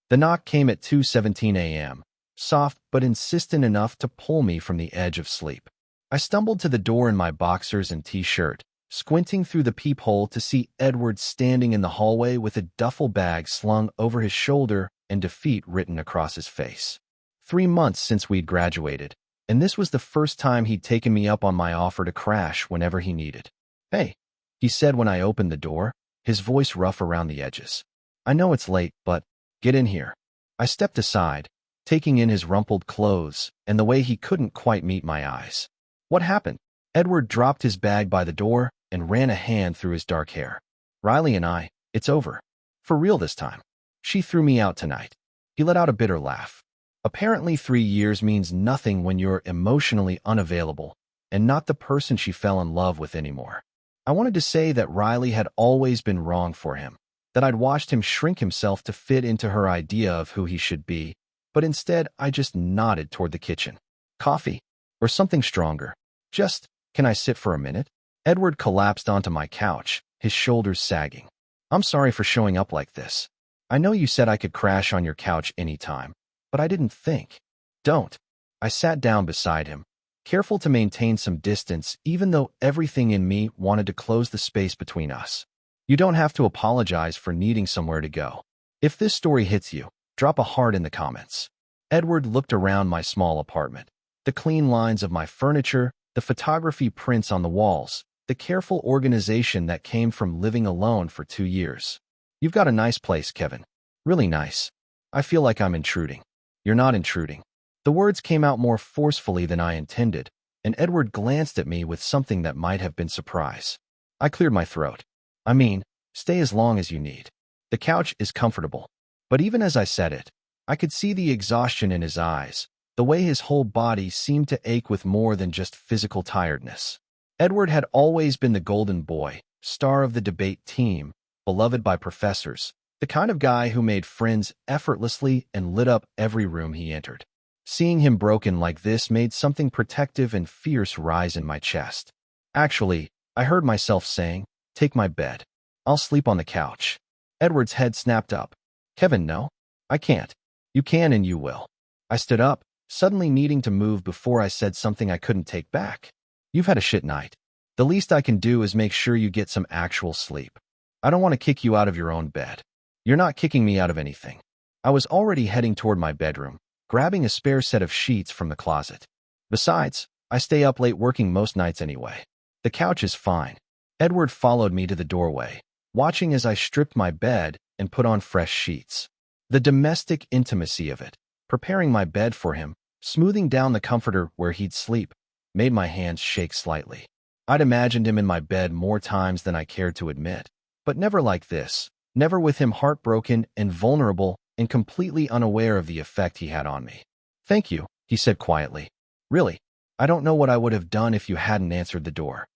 The knock came at 2:17 a.m., soft but insistent enough to pull me from the edge of sleep. I stumbled to the door in my boxers and t-shirt, squinting through the peephole to see Edward standing in the hallway with a duffel bag slung over his shoulder and defeat written across his face. 3 months since we'd graduated, and this was the first time he'd taken me up on my offer to crash whenever he needed. "Hey," he said when I opened the door, his voice rough around the edges. "I know it's late, but get in here." I stepped aside, taking in his rumpled clothes and the way he couldn't quite meet my eyes. "What happened?" Edward dropped his bag by the door and ran a hand through his dark hair. "Riley and I, it's over. For real this time. She threw me out tonight." He let out a bitter laugh. Apparently 3 years means nothing when you're emotionally unavailable and not the person she fell in love with anymore. I wanted to say that Riley had always been wrong for him, that I'd watched him shrink himself to fit into her idea of who he should be, but instead I just nodded toward the kitchen. "Coffee? Or something stronger? Just, can I sit for a minute?" Edward collapsed onto my couch, his shoulders sagging. "I'm sorry for showing up like this. I know you said I could crash on your couch anytime, but I didn't think." "Don't." I sat down beside him, careful to maintain some distance even though everything in me wanted to close the space between us. "You don't have to apologize for needing somewhere to go. If this story hits you, drop a heart in the comments." Edward looked around my small apartment. The clean lines of my furniture, the photography prints on the walls, the careful organization that came from living alone for 2 years. "You've got a nice place, Kevin. Really nice. I feel like I'm intruding." "You're not intruding." The words came out more forcefully than I intended, and Edward glanced at me with something that might have been surprise. I cleared my throat. "I mean, stay as long as you need. The couch is comfortable." But even as I said it, I could see the exhaustion in his eyes, the way his whole body seemed to ache with more than just physical tiredness. Edward had always been the golden boy, star of the debate team, beloved by professors, the kind of guy who made friends effortlessly and lit up every room he entered. Seeing him broken like this made something protective and fierce rise in my chest. "Actually," I heard myself saying, "take my bed. I'll sleep on the couch." Edward's head snapped up. "Kevin, no. I can't." "You can and you will." I stood up, suddenly needing to move before I said something I couldn't take back. "You've had a shit night. The least I can do is make sure you get some actual sleep. I don't want to kick you out of your own bed." "You're not kicking me out of anything." I was already heading toward my bedroom, grabbing a spare set of sheets from the closet. "Besides, I stay up late working most nights anyway. The couch is fine." Edward followed me to the doorway, watching as I stripped my bed and put on fresh sheets. The domestic intimacy of it, preparing my bed for him, smoothing down the comforter where he'd sleep, made my hands shake slightly. I'd imagined him in my bed more times than I cared to admit, but never like this, never with him heartbroken and vulnerable and completely unaware of the effect he had on me. "Thank you," he said quietly. "Really, I don't know what I would have done if you hadn't answered the door."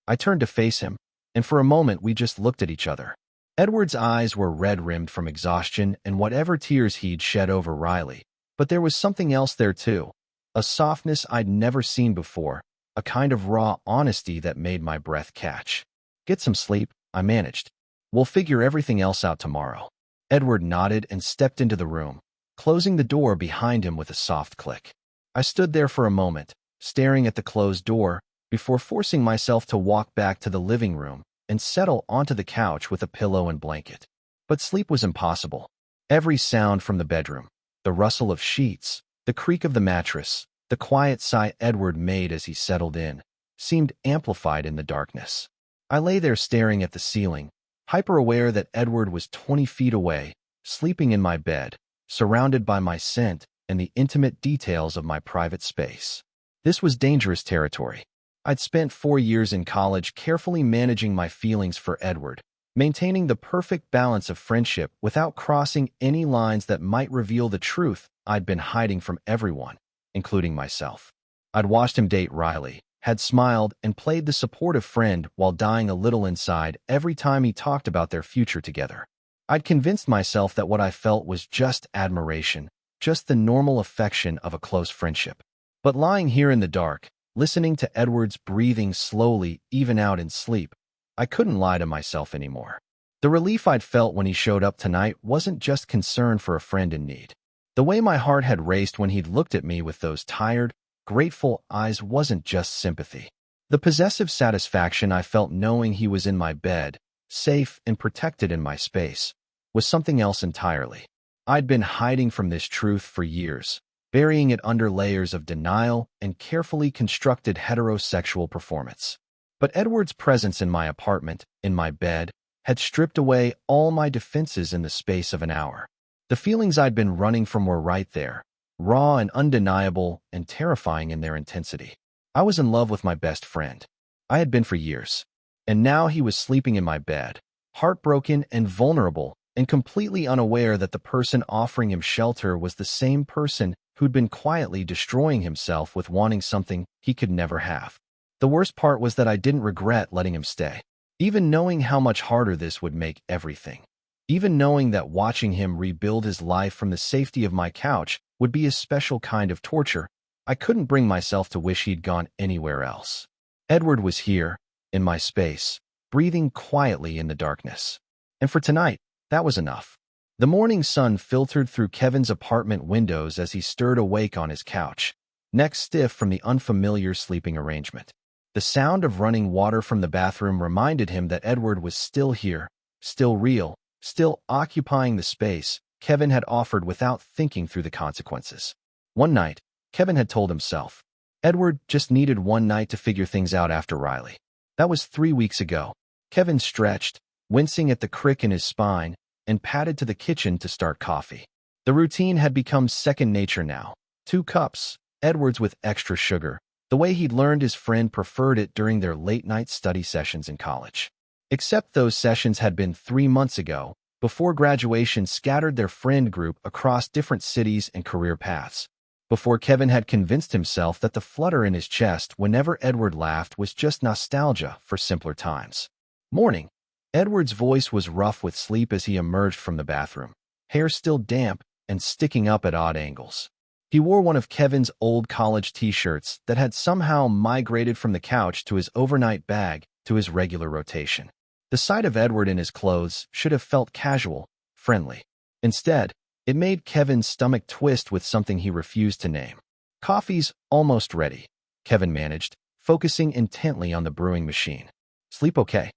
I turned to face him, and for a moment we just looked at each other. Edward's eyes were red-rimmed from exhaustion and whatever tears he'd shed over Riley, but there was something else there too, a softness I'd never seen before, a kind of raw honesty that made my breath catch. "Get some sleep," I managed. "We'll figure everything else out tomorrow." Edward nodded and stepped into the room, closing the door behind him with a soft click. I stood there for a moment, staring at the closed door, before forcing myself to walk back to the living room and settle onto the couch with a pillow and blanket. But sleep was impossible. Every sound from the bedroom, the rustle of sheets, the creak of the mattress, the quiet sigh Edward made as he settled in, seemed amplified in the darkness. I lay there staring at the ceiling, hyper-aware that Edward was 20 feet away, sleeping in my bed, surrounded by my scent and the intimate details of my private space. This was dangerous territory. I'd spent 4 years in college carefully managing my feelings for Edward, maintaining the perfect balance of friendship without crossing any lines that might reveal the truth I'd been hiding from everyone, including myself. I'd watched him date Riley, had smiled and played the supportive friend while dying a little inside every time he talked about their future together. I'd convinced myself that what I felt was just admiration, just the normal affection of a close friendship. But lying here in the dark, listening to Edward's breathing slowly even out in sleep, I couldn't lie to myself anymore. The relief I'd felt when he showed up tonight wasn't just concern for a friend in need. The way my heart had raced when he'd looked at me with those tired, grateful eyes wasn't just sympathy. The possessive satisfaction I felt knowing he was in my bed, safe and protected in my space, was something else entirely. I'd been hiding from this truth for years, burying it under layers of denial and carefully constructed heterosexual performance. But Edward's presence in my apartment, in my bed, had stripped away all my defenses in the space of an hour. The feelings I'd been running from were right there, raw and undeniable and terrifying in their intensity. I was in love with my best friend. I had been for years. And now he was sleeping in my bed, heartbroken and vulnerable, and completely unaware that the person offering him shelter was the same person who'd been quietly destroying himself with wanting something he could never have. The worst part was that I didn't regret letting him stay. Even knowing how much harder this would make everything. Even knowing that watching him rebuild his life from the safety of my couch would be a special kind of torture, I couldn't bring myself to wish he'd gone anywhere else. Edward was here, in my space, breathing quietly in the darkness. And for tonight, that was enough. The morning sun filtered through Kevin's apartment windows as he stirred awake on his couch, neck stiff from the unfamiliar sleeping arrangement. The sound of running water from the bathroom reminded him that Edward was still here, still real, still occupying the space Kevin had offered without thinking through the consequences. One night, Kevin had told himself, Edward just needed one night to figure things out after Riley. That was 3 weeks ago. Kevin stretched, wincing at the crick in his spine, and padded to the kitchen to start coffee. The routine had become second nature now. 2 cups, Edward's with extra sugar, the way he'd learned his friend preferred it during their late-night study sessions in college. Except those sessions had been 3 months ago, before graduation scattered their friend group across different cities and career paths. Before Kevin had convinced himself that the flutter in his chest whenever Edward laughed was just nostalgia for simpler times. Morning. Edward's voice was rough with sleep as he emerged from the bathroom, hair still damp and sticking up at odd angles. He wore one of Kevin's old college t-shirts that had somehow migrated from the couch to his overnight bag to his regular rotation. The sight of Edward in his clothes should have felt casual, friendly. Instead, it made Kevin's stomach twist with something he refused to name. Coffee's almost ready, Kevin managed, focusing intently on the brewing machine. Sleep okay?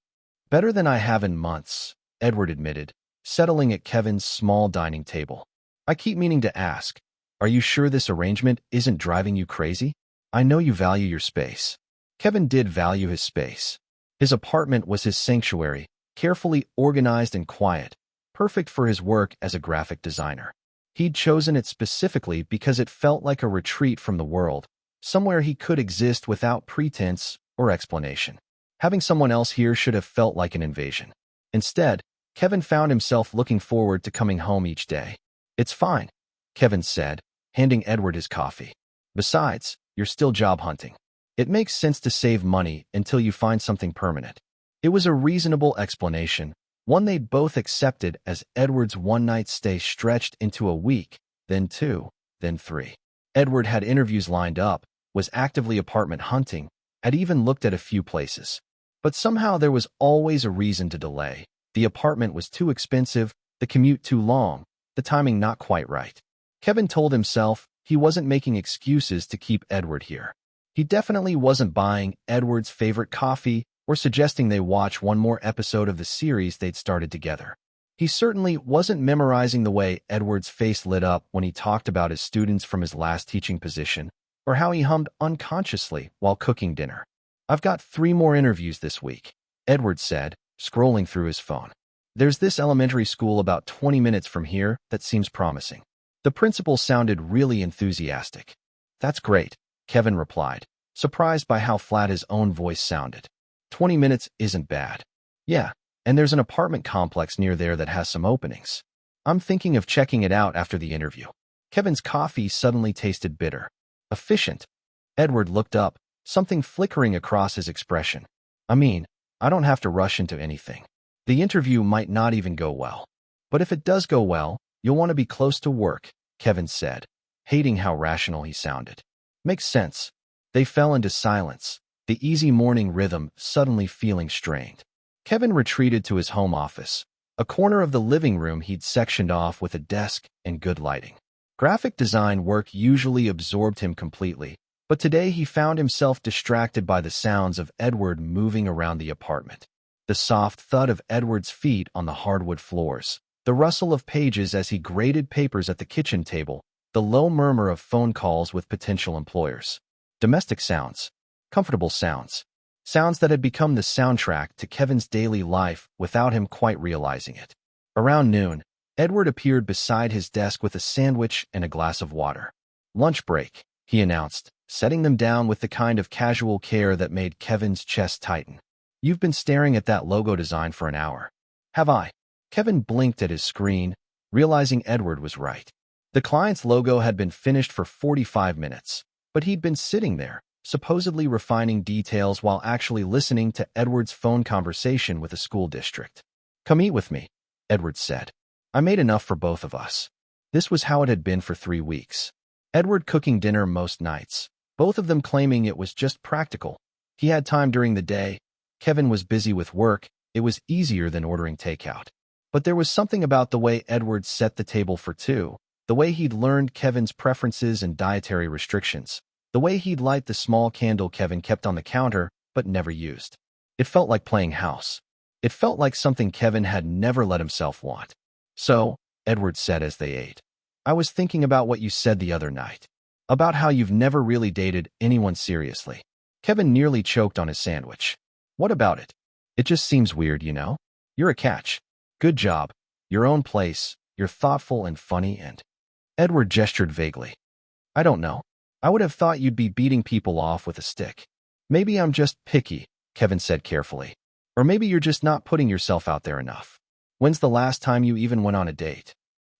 Better than I have in months, Edward admitted, settling at Kevin's small dining table. I keep meaning to ask, are you sure this arrangement isn't driving you crazy? I know you value your space. Kevin did value his space. His apartment was his sanctuary, carefully organized and quiet, perfect for his work as a graphic designer. He'd chosen it specifically because it felt like a retreat from the world, somewhere he could exist without pretense or explanation. Having someone else here should have felt like an invasion. Instead, Kevin found himself looking forward to coming home each day. It's fine, Kevin said, handing Edward his coffee. Besides, you're still job hunting. It makes sense to save money until you find something permanent. It was a reasonable explanation, one they'd both accepted as Edward's one-night stay stretched into a week, then 2, then 3. Edward had interviews lined up, was actively apartment hunting, had even looked at a few places. But somehow there was always a reason to delay. The apartment was too expensive, the commute too long, the timing not quite right. Kevin told himself he wasn't making excuses to keep Edward here. He definitely wasn't buying Edward's favorite coffee or suggesting they watch one more episode of the series they'd started together. He certainly wasn't memorizing the way Edward's face lit up when he talked about his students from his last teaching position, or how he hummed unconsciously while cooking dinner. I've got 3 more interviews this week, Edward said, scrolling through his phone. There's this elementary school about 20 minutes from here that seems promising. The principal sounded really enthusiastic. That's great, Kevin replied, surprised by how flat his own voice sounded. 20 minutes isn't bad. Yeah, and there's an apartment complex near there that has some openings. I'm thinking of checking it out after the interview. Kevin's coffee suddenly tasted bitter. Efficient. Edward looked up, something flickering across his expression. I mean, I don't have to rush into anything. The interview might not even go well. But if it does go well, you'll want to be close to work, Kevin said, hating how rational he sounded. Makes sense. They fell into silence, the easy morning rhythm suddenly feeling strained. Kevin retreated to his home office, A corner of the living room he'd sectioned off with a desk and good lighting. Graphic design work usually absorbed him completely, but today he found himself distracted by the sounds of Edward moving around the apartment. The soft thud of Edward's feet on the hardwood floors, the rustle of pages as he graded papers at the kitchen table, the low murmur of phone calls with potential employers. Domestic sounds, comfortable sounds, sounds that had become the soundtrack to Kevin's daily life without him quite realizing it. Around noon, Edward appeared beside his desk with a sandwich and a glass of water. "Lunch break," he announced, setting them down with the kind of casual care that made Kevin's chest tighten. "You've been staring at that logo design for an hour." "Have I?" Kevin blinked at his screen, realizing Edward was right. The client's logo had been finished for 45 minutes, but he'd been sitting there, supposedly refining details while actually listening to Edward's phone conversation with the school district. "Come eat with me," Edward said. "I made enough for both of us." This was how it had been for 3 weeks. Edward cooking dinner most nights, both of them claiming it was just practical. He had time during the day. Kevin was busy with work. It was easier than ordering takeout. But there was something about the way Edward set the table for two, the way he'd learned Kevin's preferences and dietary restrictions, the way he'd light the small candle Kevin kept on the counter but never used. It felt like playing house. It felt like something Kevin had never let himself want. "So," Edward said as they ate, "I was thinking about what you said the other night, about how you've never really dated anyone seriously." Kevin nearly choked on his sandwich. "What about it? It just seems weird, you know? You're a catch. Good job. Your own place. You're thoughtful and funny and—" Edward gestured vaguely. "I don't know. I would have thought you'd be beating people off with a stick." "Maybe I'm just picky," Kevin said carefully. "Or maybe you're just not putting yourself out there enough. When's the last time you even went on a date?"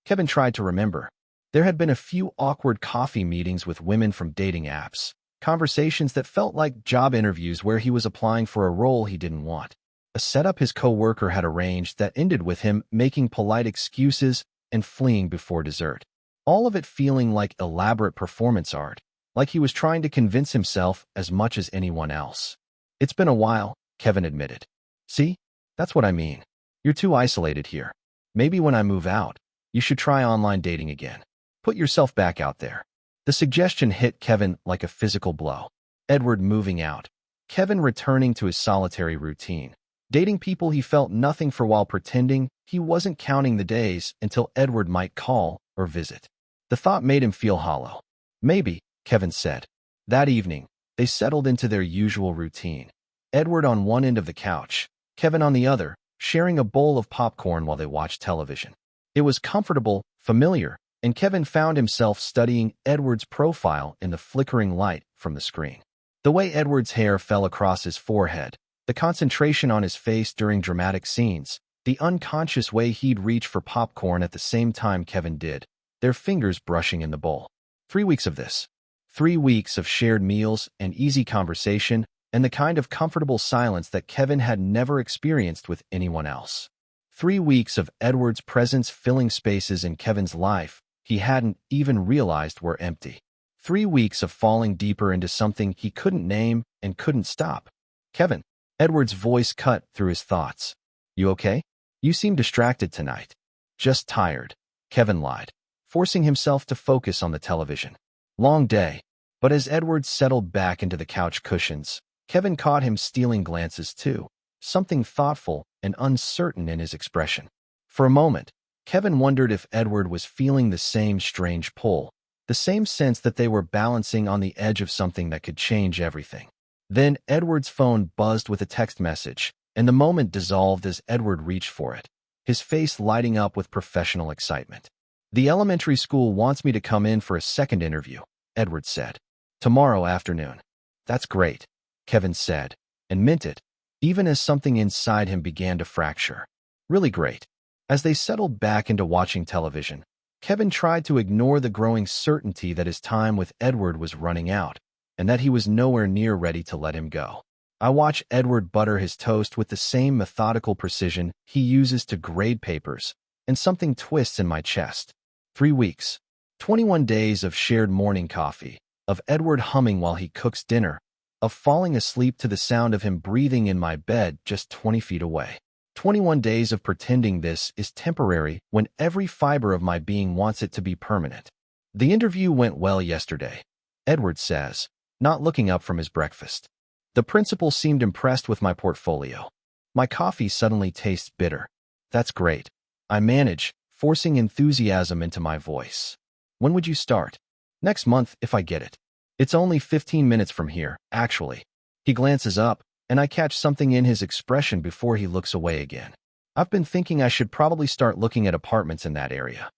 Kevin tried to remember. There had been a few awkward coffee meetings with women from dating apps, conversations that felt like job interviews where he was applying for a role he didn't want. A setup his coworker had arranged that ended with him making polite excuses and fleeing before dessert. All of it feeling like elaborate performance art, like he was trying to convince himself as much as anyone else. "It's been a while," Kevin admitted. "See? That's what I mean. You're too isolated here. Maybe when I move out, you should try online dating again. Put yourself back out there." The suggestion hit Kevin like a physical blow. Edward moving out. Kevin returning to his solitary routine. Dating people he felt nothing for while pretending he wasn't counting the days until Edward might call or visit. The thought made him feel hollow. "Maybe," Kevin said. That evening, they settled into their usual routine. Edward on one end of the couch, Kevin on the other, sharing a bowl of popcorn while they watched television. It was comfortable, familiar, and Kevin found himself studying Edward's profile in the flickering light from the screen. The way Edward's hair fell across his forehead, the concentration on his face during dramatic scenes, the unconscious way he'd reach for popcorn at the same time Kevin did, their fingers brushing in the bowl. 3 weeks of this. 3 weeks of shared meals and easy conversation, and the kind of comfortable silence that Kevin had never experienced with anyone else. 3 weeks of Edward's presence filling spaces in Kevin's life he hadn't even realized were empty. 3 weeks of falling deeper into something he couldn't name and couldn't stop. "Kevin," Edward's voice cut through his thoughts. "You okay? You seem distracted tonight." "Just tired," Kevin lied, forcing himself to focus on the television. Long day. But as Edward settled back into the couch cushions, Kevin caught him stealing glances too, something thoughtful and uncertain in his expression. For a moment, Kevin wondered if Edward was feeling the same strange pull, the same sense that they were balancing on the edge of something that could change everything. Then Edward's phone buzzed with a text message, and the moment dissolved as Edward reached for it, his face lighting up with professional excitement. "The elementary school wants me to come in for a second interview," Edward said. "Tomorrow afternoon." "That's great," Kevin said, and meant it, even as something inside him began to fracture. "Really great." As they settled back into watching television, Kevin tried to ignore the growing certainty that his time with Edward was running out, and that he was nowhere near ready to let him go. I watch Edward butter his toast with the same methodical precision he uses to grade papers, and something twists in my chest. 3 weeks. 21 days of shared morning coffee, of Edward humming while he cooks dinner, of falling asleep to the sound of him breathing in my bed just 20 feet away. 21 days of pretending this is temporary when every fiber of my being wants it to be permanent. The interview went well yesterday, Edward says, not looking up from his breakfast. The principal seemed impressed with my portfolio. My coffee suddenly tastes bitter. That's great. I manage, forcing enthusiasm into my voice. When would you start? Next month, if I get it. It's only 15 minutes from here, actually. He glances up, and I catch something in his expression before he looks away again. I've been thinking I should probably start looking at apartments in that area.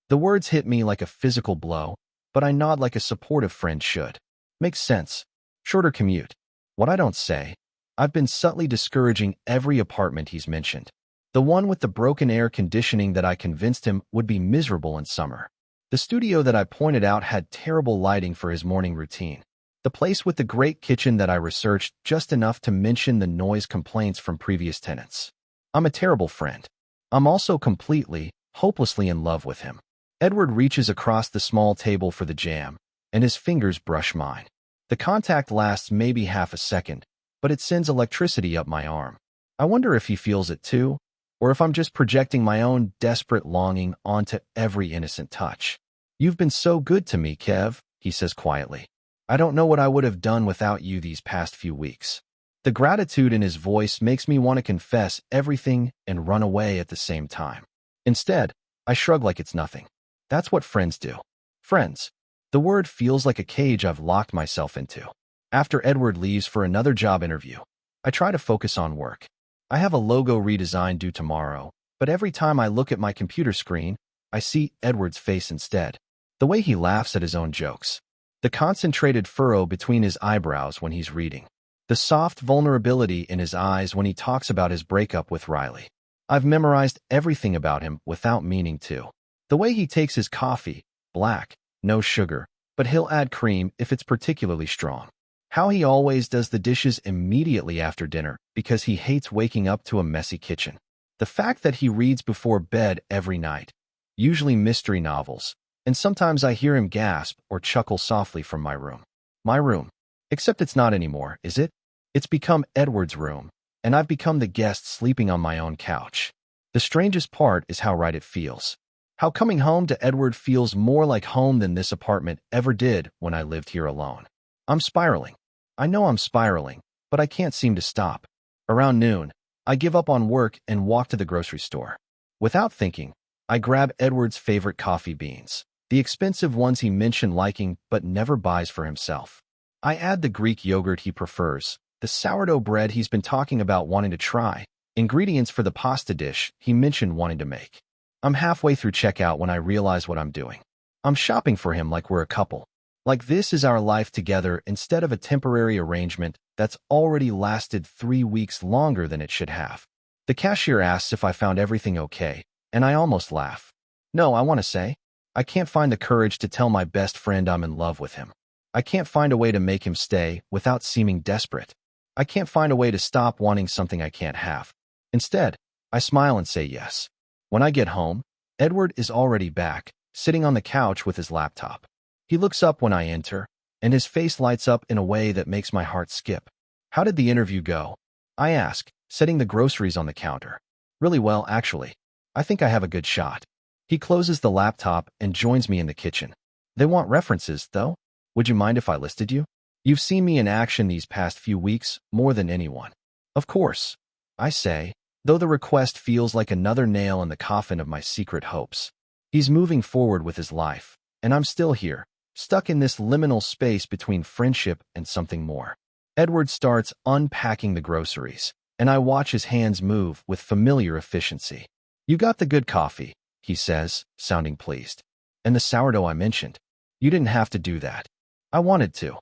The words hit me like a physical blow, but I nod like a supportive friend should. Makes sense. Shorter commute. What I don't say, I've been subtly discouraging every apartment he's mentioned. The one with the broken air conditioning that I convinced him would be miserable in summer. The studio that I pointed out had terrible lighting for his morning routine. The place with the great kitchen that I researched just enough to mention the noise complaints from previous tenants. I'm a terrible friend. I'm also completely, hopelessly in love with him. Edward reaches across the small table for the jam, and his fingers brush mine. The contact lasts maybe half a second, but it sends electricity up my arm. I wonder if he feels it too, or if I'm just projecting my own desperate longing onto every innocent touch. You've been so good to me, Kev, he says quietly. I don't know what I would have done without you these past few weeks. The gratitude in his voice makes me want to confess everything and run away at the same time. Instead, I shrug like it's nothing. That's what friends do. Friends. The word feels like a cage I've locked myself into. After Edward leaves for another job interview, I try to focus on work. I have a logo redesign due tomorrow, but every time I look at my computer screen, I see Edward's face instead. The way he laughs at his own jokes. The concentrated furrow between his eyebrows when he's reading. The soft vulnerability in his eyes when he talks about his breakup with Riley. I've memorized everything about him without meaning to. The way he takes his coffee, black, no sugar, but he'll add cream if it's particularly strong. How he always does the dishes immediately after dinner because he hates waking up to a messy kitchen. The fact that he reads before bed every night, usually mystery novels, and sometimes I hear him gasp or chuckle softly from my room. My room. Except it's not anymore, is it? It's become Edward's room, and I've become the guest sleeping on my own couch. The strangest part is how right it feels. How coming home to Edward feels more like home than this apartment ever did when I lived here alone. I'm spiraling. I know I'm spiraling, but I can't seem to stop. Around noon, I give up on work and walk to the grocery store. Without thinking, I grab Edward's favorite coffee beans, the expensive ones he mentioned liking but never buys for himself. I add the Greek yogurt he prefers, the sourdough bread he's been talking about wanting to try, ingredients for the pasta dish he mentioned wanting to make. I'm halfway through checkout when I realize what I'm doing. I'm shopping for him like we're a couple. Like this is our life together instead of a temporary arrangement that's already lasted 3 weeks longer than it should have. The cashier asks if I found everything okay, and I almost laugh. No, I want to say, I can't find the courage to tell my best friend I'm in love with him. I can't find a way to make him stay without seeming desperate. I can't find a way to stop wanting something I can't have. Instead, I smile and say yes. When I get home, Edward is already back, sitting on the couch with his laptop. He looks up when I enter, and his face lights up in a way that makes my heart skip. How did the interview go? I ask, setting the groceries on the counter. Really well, actually. I think I have a good shot. He closes the laptop and joins me in the kitchen. They want references, though. Would you mind if I listed you? You've seen me in action these past few weeks more than anyone. Of course, I say, though the request feels like another nail in the coffin of my secret hopes. He's moving forward with his life, and I'm still here, stuck in this liminal space between friendship and something more. Edward starts unpacking the groceries, and I watch his hands move with familiar efficiency. You got the good coffee, he says, sounding pleased. And the sourdough I mentioned. You didn't have to do that. I wanted to.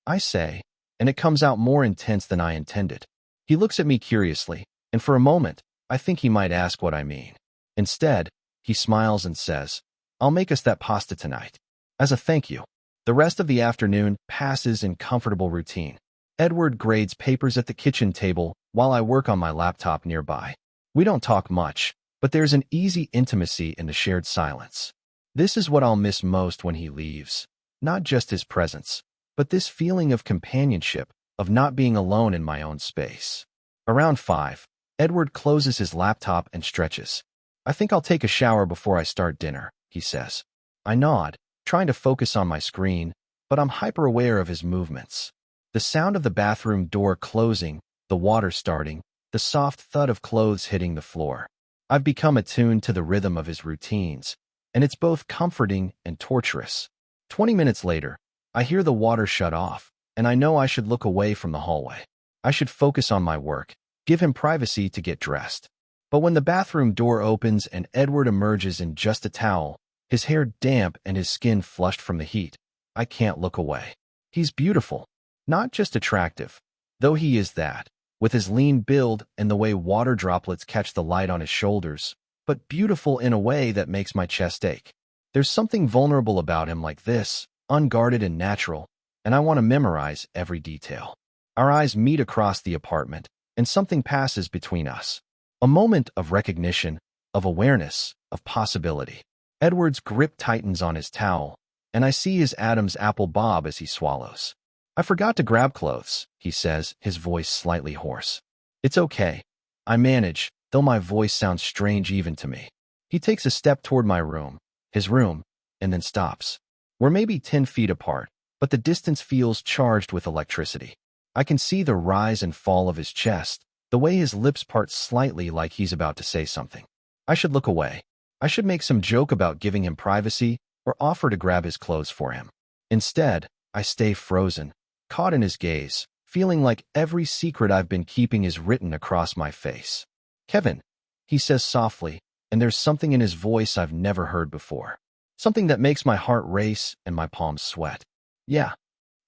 I say, and it comes out more intense than I intended. He looks at me curiously, and for a moment, I think he might ask what I mean. Instead, he smiles and says, I'll make us that pasta tonight. As a thank you. The rest of the afternoon passes in comfortable routine. Edward grades papers at the kitchen table while I work on my laptop nearby. We don't talk much, but there's an easy intimacy in the shared silence. This is what I'll miss most when he leaves. Not just his presence, but this feeling of companionship, of not being alone in my own space. Around 5, Edward closes his laptop and stretches. "I think I'll take a shower before I start dinner," he says. I nod, trying to focus on my screen, but I'm hyper-aware of his movements. The sound of the bathroom door closing, the water starting, the soft thud of clothes hitting the floor. I've become attuned to the rhythm of his routines, and it's both comforting and torturous. 20 minutes later, I hear the water shut off, and I know I should look away from the hallway. I should focus on my work, give him privacy to get dressed. But when the bathroom door opens and Edward emerges in just a towel, his hair damp and his skin flushed from the heat, I can't look away. He's beautiful, not just attractive, though he is that, with his lean build and the way water droplets catch the light on his shoulders, but beautiful in a way that makes my chest ache. There's something vulnerable about him like this, unguarded and natural, and I want to memorize every detail. Our eyes meet across the apartment, and something passes between us. A moment of recognition, of awareness, of possibility. Edward's grip tightens on his towel, and I see his Adam's apple bob as he swallows. "I forgot to grab clothes," he says, his voice slightly hoarse. "It's okay. I manage, though my voice sounds strange even to me." He takes a step toward my room, his room, and then stops. We're maybe 10 feet apart, but the distance feels charged with electricity. I can see the rise and fall of his chest, the way his lips part slightly like he's about to say something. I should look away. I should make some joke about giving him privacy or offer to grab his clothes for him. Instead, I stay frozen, caught in his gaze, feeling like every secret I've been keeping is written across my face. "Kevin," he says softly, and there's something in his voice I've never heard before. Something that makes my heart race and my palms sweat. "Yeah."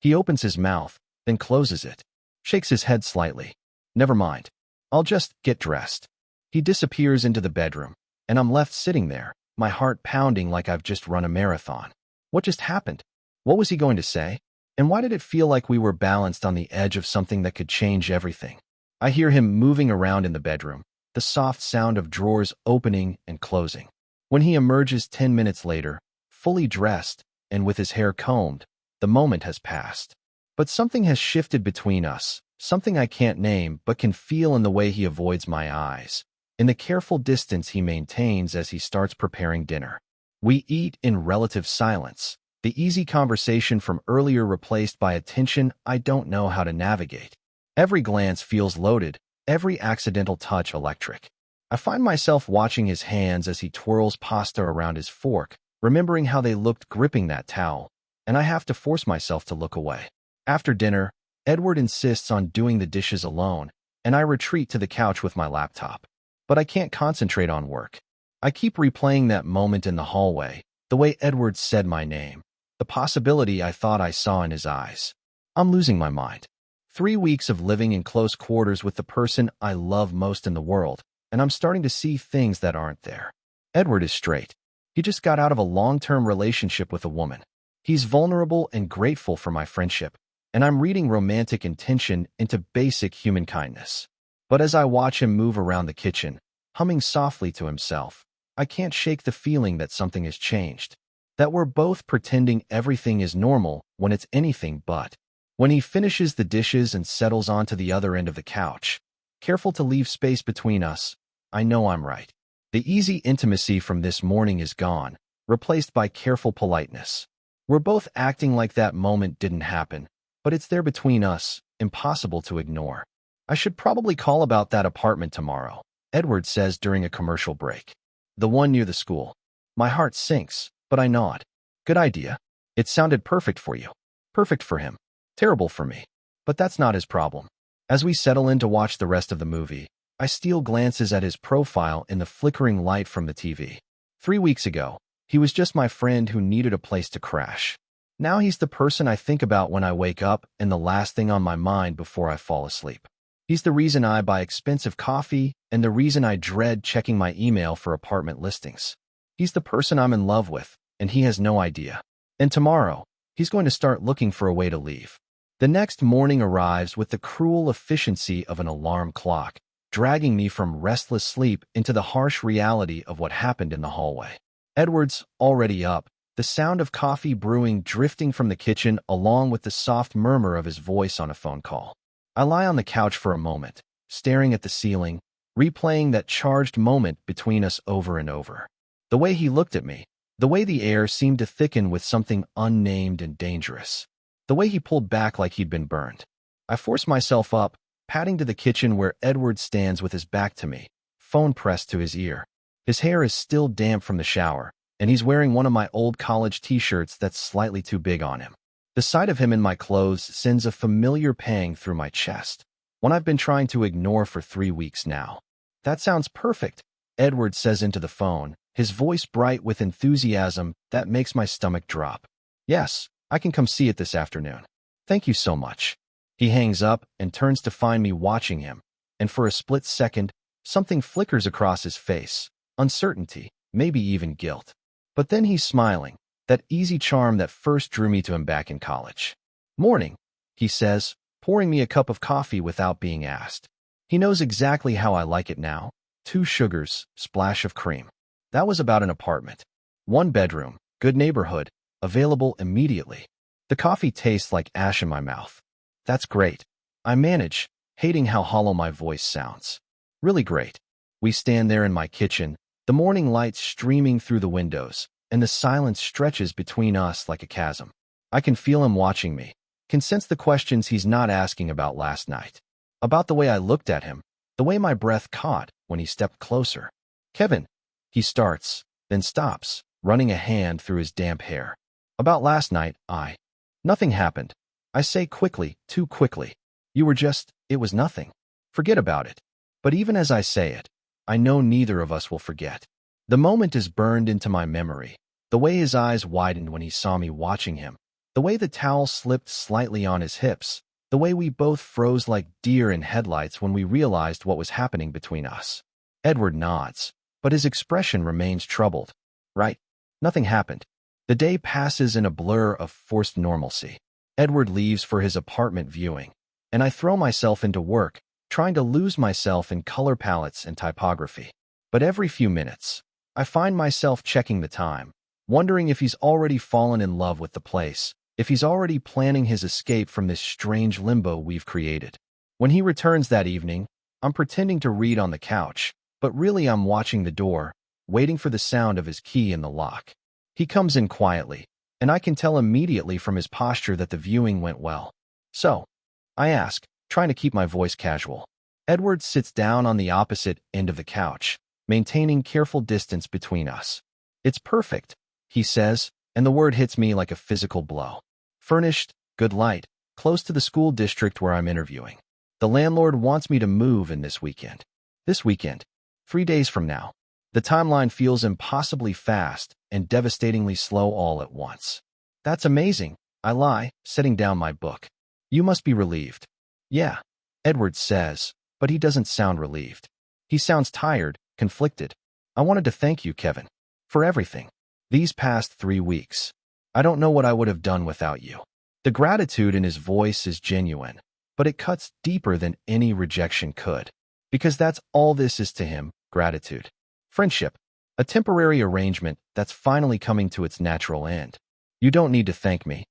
He opens his mouth, then closes it, shakes his head slightly. "Never mind. I'll just get dressed." He disappears into the bedroom, and I'm left sitting there, my heart pounding like I've just run a marathon. What just happened? What was he going to say? And why did it feel like we were balanced on the edge of something that could change everything? I hear him moving around in the bedroom, the soft sound of drawers opening and closing. When he emerges 10 minutes later, fully dressed and with his hair combed, the moment has passed. But something has shifted between us, something I can't name but can feel in the way he avoids my eyes, in the careful distance he maintains as he starts preparing dinner. We eat in relative silence, the easy conversation from earlier replaced by a tension I don't know how to navigate. Every glance feels loaded, every accidental touch electric. I find myself watching his hands as he twirls pasta around his fork, remembering how they looked gripping that towel, and I have to force myself to look away. After dinner, Edward insists on doing the dishes alone, and I retreat to the couch with my laptop. But I can't concentrate on work. I keep replaying that moment in the hallway, the way Edward said my name, the possibility I thought I saw in his eyes. I'm losing my mind. 3 weeks of living in close quarters with the person I love most in the world, and I'm starting to see things that aren't there. Edward is straight. He just got out of a long-term relationship with a woman. He's vulnerable and grateful for my friendship, and I'm reading romantic intention into basic human kindness. But as I watch him move around the kitchen, humming softly to himself, I can't shake the feeling that something has changed, that we're both pretending everything is normal when it's anything but. When he finishes the dishes and settles onto the other end of the couch, careful to leave space between us, I know I'm right. The easy intimacy from this morning is gone, replaced by careful politeness. We're both acting like that moment didn't happen, but it's there between us, impossible to ignore. "I should probably call about that apartment tomorrow," Edward says during a commercial break. "The one near the school." My heart sinks, but I nod. "Good idea. It sounded perfect for you." Perfect for him. Terrible for me. But that's not his problem. As we settle in to watch the rest of the movie, I steal glances at his profile in the flickering light from the TV. 3 weeks ago, he was just my friend who needed a place to crash. Now he's the person I think about when I wake up and the last thing on my mind before I fall asleep. He's the reason I buy expensive coffee and the reason I dread checking my email for apartment listings. He's the person I'm in love with, and he has no idea. And tomorrow, he's going to start looking for a way to leave. The next morning arrives with the cruel efficiency of an alarm clock, dragging me from restless sleep into the harsh reality of what happened in the hallway. Edward's already up, the sound of coffee brewing drifting from the kitchen along with the soft murmur of his voice on a phone call. I lie on the couch for a moment, staring at the ceiling, replaying that charged moment between us over and over. The way he looked at me, the way the air seemed to thicken with something unnamed and dangerous, the way he pulled back like he'd been burned. I forced myself up, padding to the kitchen where Edward stands with his back to me, phone pressed to his ear. His hair is still damp from the shower, and he's wearing one of my old college t-shirts that's slightly too big on him. The sight of him in my clothes sends a familiar pang through my chest, one I've been trying to ignore for 3 weeks now. "That sounds perfect," Edward says into the phone, his voice bright with enthusiasm that makes my stomach drop. "Yes, I can come see it this afternoon. Thank you so much." He hangs up and turns to find me watching him, and for a split second, something flickers across his face. Uncertainty, maybe even guilt. But then he's smiling, that easy charm that first drew me to him back in college. "Morning," he says, pouring me a cup of coffee without being asked. He knows exactly how I like it now. 2 sugars, splash of cream. That was about an apartment. 1 bedroom, good neighborhood, available immediately. The coffee tastes like ash in my mouth. That's great. I manage, hating how hollow my voice sounds. Really great. We stand there in my kitchen, the morning light streaming through the windows, and the silence stretches between us like a chasm. I can feel him watching me, can sense the questions he's not asking about last night, about the way I looked at him, the way my breath caught when he stepped closer. "Kevin," he starts, then stops, running a hand through his damp hair. "About last night, Nothing happened," I say quickly, too quickly. It was nothing. Forget about it." But even as I say it, I know neither of us will forget. The moment is burned into my memory. The way his eyes widened when he saw me watching him. The way the towel slipped slightly on his hips. The way we both froze like deer in headlights when we realized what was happening between us. Edward nods, but his expression remains troubled. "Right. Nothing happened." The day passes in a blur of forced normalcy. Edward leaves for his apartment viewing, and I throw myself into work, trying to lose myself in color palettes and typography. But every few minutes, I find myself checking the time, wondering if he's already fallen in love with the place, if he's already planning his escape from this strange limbo we've created. When he returns that evening, I'm pretending to read on the couch, but really I'm watching the door, waiting for the sound of his key in the lock. He comes in quietly, and I can tell immediately from his posture that the viewing went well. "So?" I ask, trying to keep my voice casual. Edward sits down on the opposite end of the couch, maintaining careful distance between us. "It's perfect," he says, and the word hits me like a physical blow. "Furnished, good light, close to the school district where I'm interviewing. The landlord wants me to move in this weekend. This weekend. 3 days from now." The timeline feels impossibly fast and devastatingly slow all at once. "That's amazing," I lie, setting down my book. "You must be relieved." "Yeah," Edward says, but he doesn't sound relieved. He sounds tired, conflicted. "I wanted to thank you, Kevin, for everything. These past 3 weeks. I don't know what I would have done without you." The gratitude in his voice is genuine, but it cuts deeper than any rejection could. Because that's all this is to him, gratitude. Friendship, a temporary arrangement that's finally coming to its natural end. "You don't need to thank me,"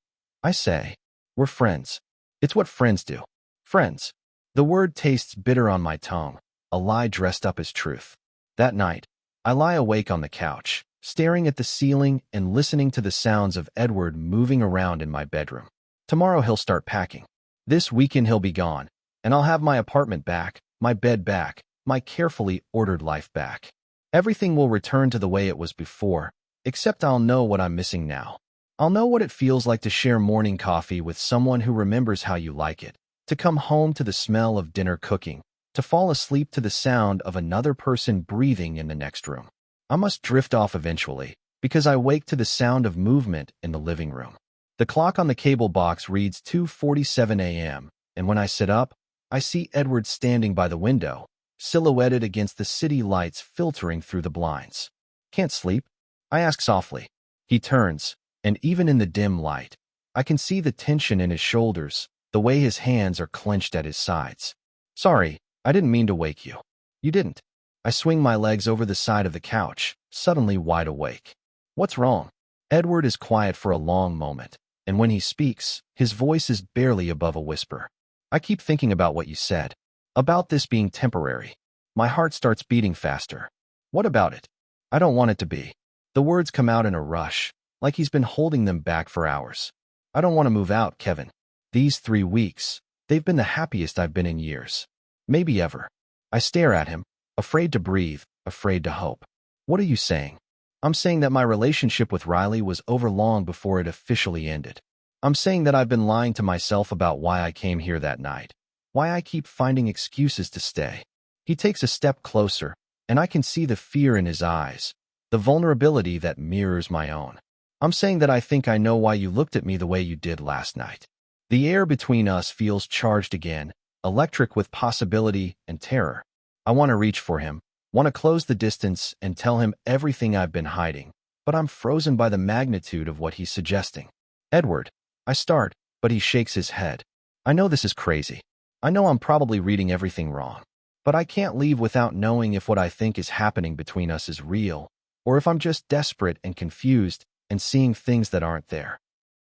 I say. "We're friends. It's what friends do." Friends. The word tastes bitter on my tongue, a lie dressed up as truth. That night, I lie awake on the couch, staring at the ceiling and listening to the sounds of Edward moving around in my bedroom. Tomorrow he'll start packing. This weekend he'll be gone, and I'll have my apartment back, my bed back, my carefully ordered life back. Everything will return to the way it was before, except I'll know what I'm missing now. I'll know what it feels like to share morning coffee with someone who remembers how you like it, to come home to the smell of dinner cooking, to fall asleep to the sound of another person breathing in the next room. I must drift off eventually, because I wake to the sound of movement in the living room. The clock on the cable box reads 2:47 a.m., and when I sit up, I see Edward standing by the window, silhouetted against the city lights filtering through the blinds. "Can't sleep?" I ask softly. He turns, and even in the dim light, I can see the tension in his shoulders, the way his hands are clenched at his sides. "Sorry, I didn't mean to wake you." "You didn't." I swing my legs over the side of the couch, suddenly wide awake. "What's wrong?" Edward is quiet for a long moment, and when he speaks, his voice is barely above a whisper. "I keep thinking about what you said. About this being temporary. My heart starts beating faster. What about it? I don't want it to be. The words come out in a rush, like he's been holding them back for hours. I don't want to move out, Kevin. These 3 weeks, they've been the happiest I've been in years. Maybe ever. I stare at him, afraid to breathe, afraid to hope. What are you saying? I'm saying that my relationship with Riley was over long before it officially ended. I'm saying that I've been lying to myself about why I came here that night, why I keep finding excuses to stay. He takes a step closer, and I can see the fear in his eyes, the vulnerability that mirrors my own. I'm saying that I think I know why you looked at me the way you did last night. The air between us feels charged again, electric with possibility and terror. I want to reach for him, want to close the distance and tell him everything I've been hiding, but I'm frozen by the magnitude of what he's suggesting. Edward, I start, but he shakes his head. I know this is crazy. I know I'm probably reading everything wrong, but I can't leave without knowing if what I think is happening between us is real, or if I'm just desperate and confused and seeing things that aren't there.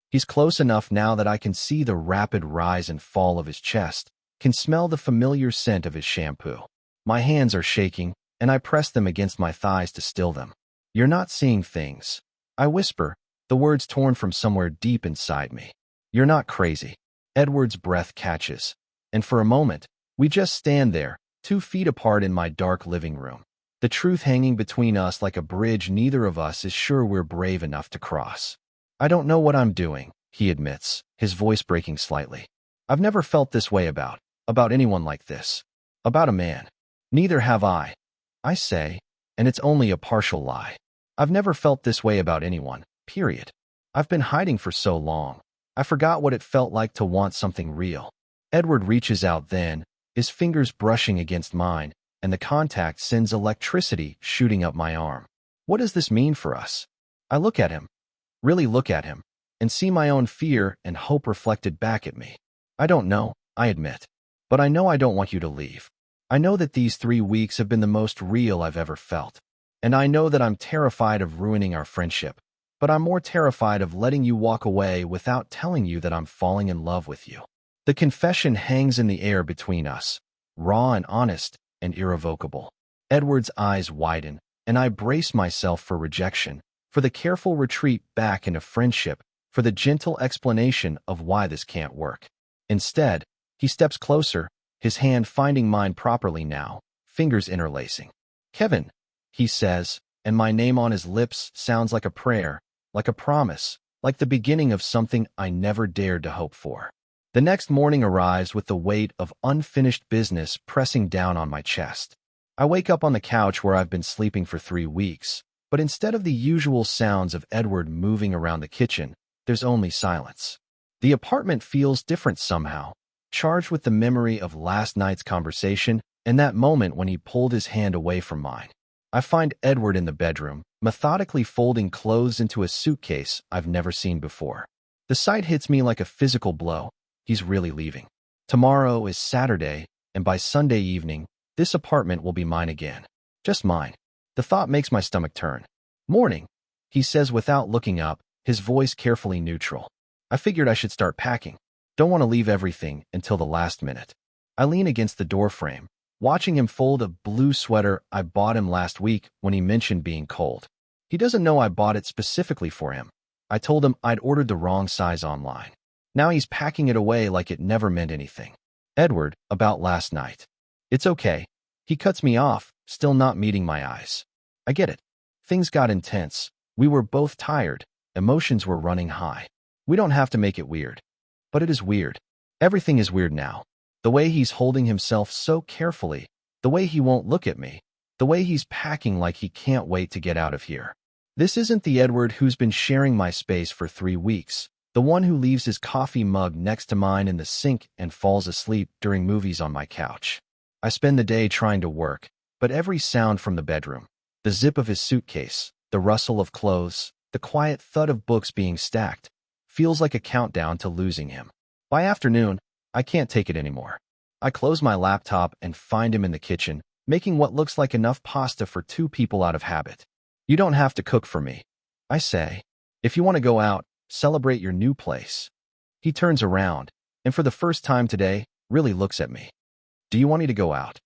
He's close enough now that I can see the rapid rise and fall of his chest, can smell the familiar scent of his shampoo. My hands are shaking, and I press them against my thighs to still them. You're not seeing things. I whisper, the words torn from somewhere deep inside me. You're not crazy. Edward's breath catches, and for a moment, we just stand there, 2 feet apart in my dark living room. The truth hanging between us like a bridge neither of us is sure we're brave enough to cross. I don't know what I'm doing, he admits, his voice breaking slightly. I've never felt this way about anyone like this. About a man. Neither have I say, and it's only a partial lie. I've never felt this way about anyone, period. I've been hiding for so long. I forgot what it felt like to want something real. Edward reaches out then, his fingers brushing against mine, and the contact sends electricity shooting up my arm. What does this mean for us? I look at him, really look at him, and see my own fear and hope reflected back at me. I don't know, I admit, but I know I don't want you to leave. I know that these 3 weeks have been the most real I've ever felt, and I know that I'm terrified of ruining our friendship, but I'm more terrified of letting you walk away without telling you that I'm falling in love with you. The confession hangs in the air between us, raw and honest and irrevocable. Edward's eyes widen, and I brace myself for rejection, for the careful retreat back into friendship, for the gentle explanation of why this can't work. Instead, he steps closer, his hand finding mine properly now, fingers interlacing. Kevin, he says, and my name on his lips sounds like a prayer, like a promise, like the beginning of something I never dared to hope for. The next morning arrives with the weight of unfinished business pressing down on my chest. I wake up on the couch where I've been sleeping for 3 weeks, but instead of the usual sounds of Edward moving around the kitchen, there's only silence. The apartment feels different somehow, charged with the memory of last night's conversation and that moment when he pulled his hand away from mine. I find Edward in the bedroom, methodically folding clothes into a suitcase I've never seen before. The sight hits me like a physical blow. He's really leaving. Tomorrow is Saturday, and by Sunday evening, this apartment will be mine again. Just mine. The thought makes my stomach turn. Morning, he says without looking up, his voice carefully neutral. I figured I should start packing. Don't want to leave everything until the last minute. I lean against the doorframe, watching him fold a blue sweater I bought him last week when he mentioned being cold. He doesn't know I bought it specifically for him. I told him I'd ordered the wrong size online. Now he's packing it away like it never meant anything. Edward, about last night. It's okay. He cuts me off, still not meeting my eyes. I get it. Things got intense. We were both tired. Emotions were running high. We don't have to make it weird. But it is weird. Everything is weird now. The way he's holding himself so carefully, the way he won't look at me, the way he's packing like he can't wait to get out of here. This isn't the Edward who's been sharing my space for 3 weeks. The one who leaves his coffee mug next to mine in the sink and falls asleep during movies on my couch. I spend the day trying to work, but every sound from the bedroom, the zip of his suitcase, the rustle of clothes, the quiet thud of books being stacked, feels like a countdown to losing him. By afternoon, I can't take it anymore. I close my laptop and find him in the kitchen, making what looks like enough pasta for 2 people out of habit. You don't have to cook for me, I say. If you want to go out, celebrate your new place. He turns around, and for the first time today, really looks at me. Do you want me to go out?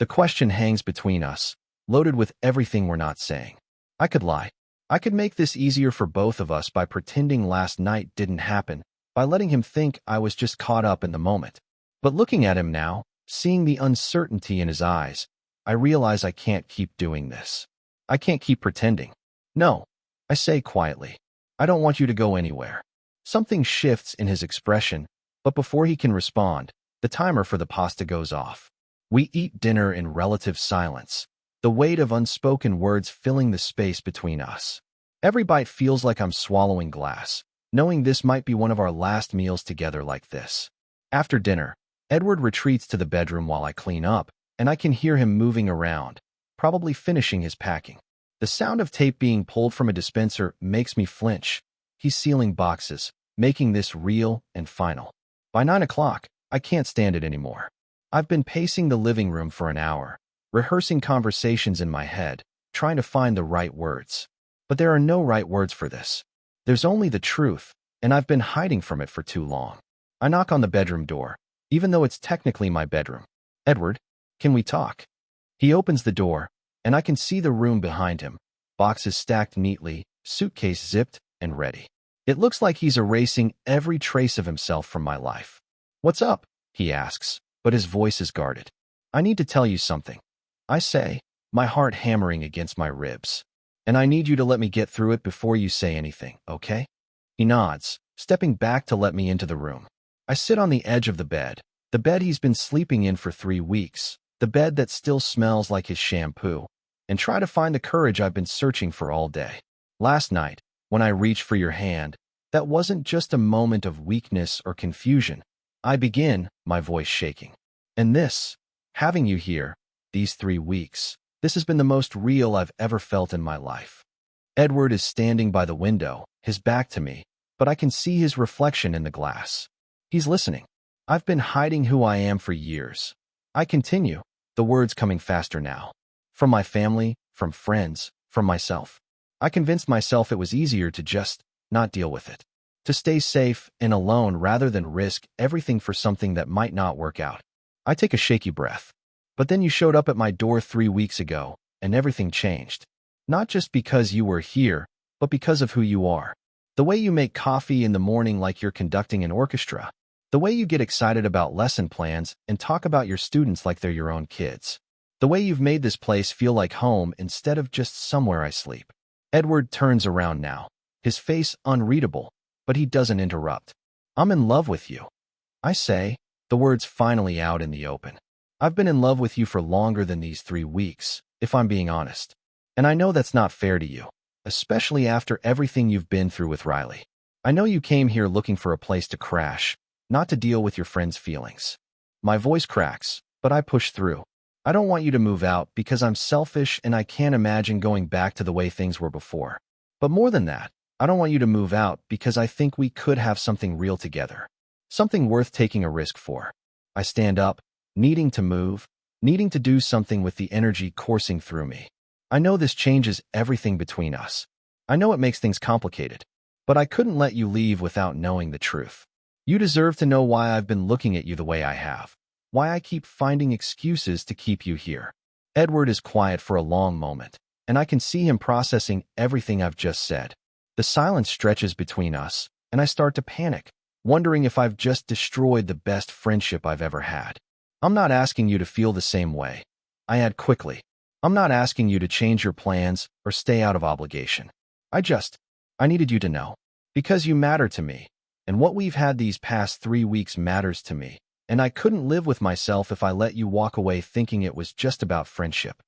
The question hangs between us, loaded with everything we're not saying. I could lie. I could make this easier for both of us by pretending last night didn't happen, by letting him think I was just caught up in the moment. But looking at him now, seeing the uncertainty in his eyes, I realize I can't keep doing this. I can't keep pretending. No, I say quietly. I don't want you to go anywhere. Something shifts in his expression, but before he can respond, the timer for the pasta goes off. We eat dinner in relative silence, the weight of unspoken words filling the space between us. Every bite feels like I'm swallowing glass, knowing this might be one of our last meals together like this. After dinner, Edward retreats to the bedroom while I clean up, and I can hear him moving around, probably finishing his packing. The sound of tape being pulled from a dispenser makes me flinch. He's sealing boxes, making this real and final. By 9 o'clock, I can't stand it anymore. I've been pacing the living room for an hour, rehearsing conversations in my head, trying to find the right words. But there are no right words for this. There's only the truth, and I've been hiding from it for too long. I knock on the bedroom door, even though it's technically my bedroom. Edward, can we talk? He opens the door, and I can see the room behind him, boxes stacked neatly, suitcase zipped and ready. It looks like he's erasing every trace of himself from my life. What's up? He asks, but his voice is guarded. I need to tell you something. I say, my heart hammering against my ribs. And I need you to let me get through it before you say anything, okay? He nods, stepping back to let me into the room. I sit on the edge of the bed he's been sleeping in for 3 weeks, the bed that still smells like his shampoo, and try to find the courage I've been searching for all day. Last night, when I reached for your hand, that wasn't just a moment of weakness or confusion. I begin, my voice shaking. And this, having you here, these 3 weeks, this has been the most real I've ever felt in my life. Edward is standing by the window, his back to me, but I can see his reflection in the glass. He's listening. I've been hiding who I am for years. I continue, the words coming faster now. From my family, from friends, from myself. I convinced myself it was easier to just not deal with it. To stay safe and alone rather than risk everything for something that might not work out. I take a shaky breath. But then you showed up at my door 3 weeks ago, and everything changed. Not just because you were here, but because of who you are. The way you make coffee in the morning like you're conducting an orchestra. The way you get excited about lesson plans and talk about your students like they're your own kids. The way you've made this place feel like home instead of just somewhere I sleep. Edward turns around now, his face unreadable, but he doesn't interrupt. I'm in love with you. I say, the words finally out in the open. I've been in love with you for longer than these 3 weeks, if I'm being honest. And I know that's not fair to you, especially after everything you've been through with Riley. I know you came here looking for a place to crash, not to deal with your friends' feelings. My voice cracks, but I push through. I don't want you to move out because I'm selfish and I can't imagine going back to the way things were before. But more than that, I don't want you to move out because I think we could have something real together. Something worth taking a risk for. I stand up, needing to move, needing to do something with the energy coursing through me. I know this changes everything between us. I know it makes things complicated. But I couldn't let you leave without knowing the truth. You deserve to know why I've been looking at you the way I have. Why I keep finding excuses to keep you here. Edward is quiet for a long moment, and I can see him processing everything I've just said. The silence stretches between us, and I start to panic, wondering if I've just destroyed the best friendship I've ever had. I'm not asking you to feel the same way. I add quickly. I'm not asking you to change your plans or stay out of obligation. I needed you to know. Because you matter to me, and what we've had these past 3 weeks matters to me, and I couldn't live with myself if I let you walk away thinking it was just about friendship.